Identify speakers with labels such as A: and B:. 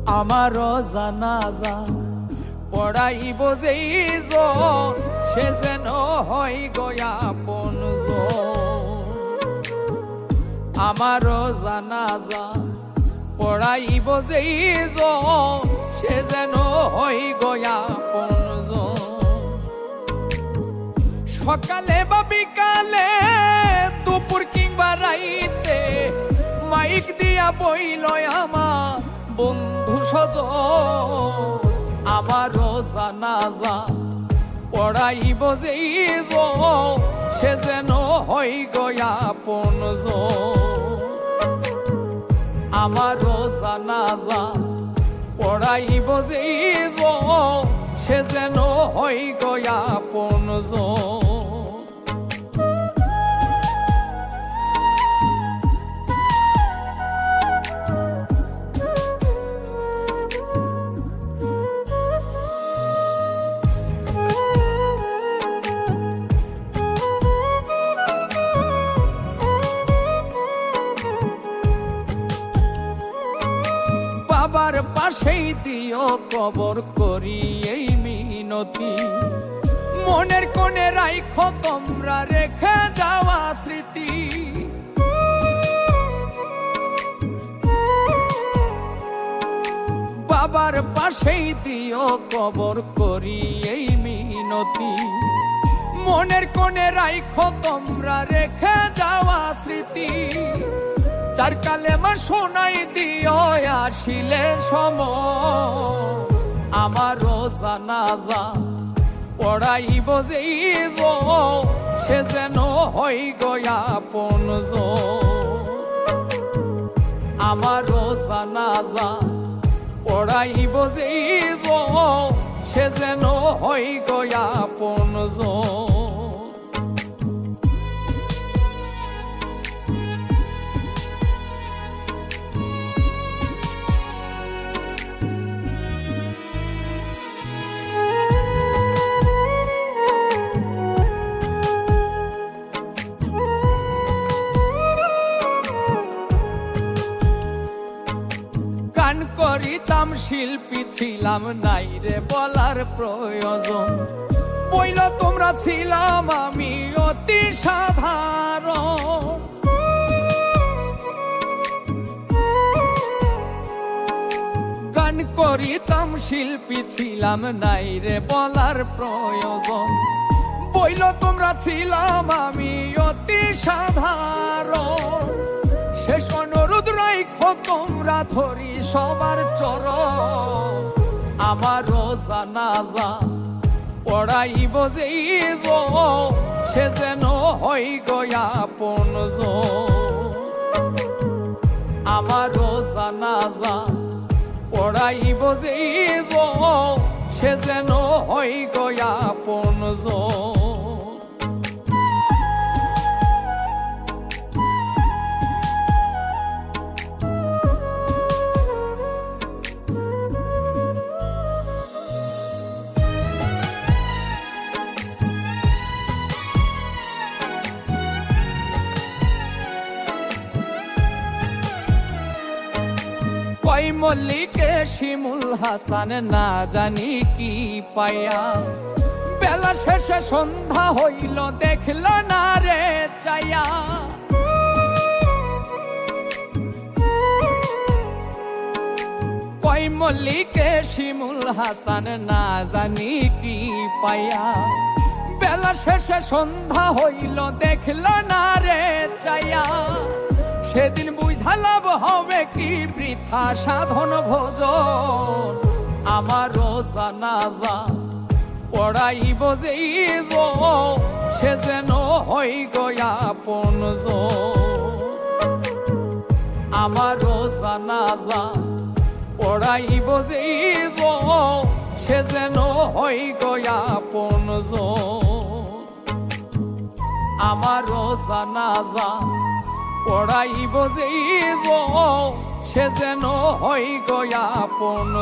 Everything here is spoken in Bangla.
A: আমারও জানাজা পড়াইব যেই সে যেন হয় আপন আমারও জানাজা পড়াইব যেই সে যেন হয় আপন সকালে বা বিকালে দুপুর কিংবা রাইতে মাইক দিয়া বইল আমার বন্ধু সজ আমারও জানাজা পড়াইব যেই সে যেন হয় আপন আমারও জানাজা পড়াইব যেই সে যেন হয় আপন বাবার পাশেই দিও কবর করি এই মিনতি মনের কোণে রাইখো তোমরা রেখে যাওয়া স্মৃতি বাবার পাশেই দিও কবর করি এই মিনতি মনের কোণে রাইখো তোমরা রেখে যাওয়া স্মৃতি চার কালেমা শোনাই দিও আসিলে সময় আমারও জানাজা পড়াইব যেই সে যেন হয় আপন আমারও জানাজা পড়াইব যেই সে যেন হয় আপন গান করিতাম শিল্পী ছিলাম নাই রে বলার প্রয়োজন বইল তোমরা ছিলাম আমি অতি সাধারণ গান করিতাম শিল্পী ছিলাম নাই রে বলার প্রয়োজন বইল তোমরা ছিলাম আমি অতি সাধারণ শেষ অনুরোধ রাইখো তোমরা ধরি সবার চরণ আমারও জানাজা পড়াইব যেই সে যেন হয় আপন আমারও জানাজা পড়াইব যেই সে যেন হয় আপন কই মল্লিকে শিমুল হাসান না জানি কি পাইয়া বেলা শেষে সন্ধ্যা হইল দেখল না রে চাইয়া কই মল্লিকে শিমুল হাসান না জানি কি পাইয়া বেলা শেষে সন্ধ্যা হইল দেখল না রে চাইয়া সেদিন বুঝালাম হবে কি বৃথা সাধন ভোজন আমারও জানাজা পড়াইব যেই সে যেন হয় আপন আমারও জানাজা পড়াইব যেই সে যেন হয় আপন আমারও জানাজা পড়াইব যেই সে যেন হয় আপন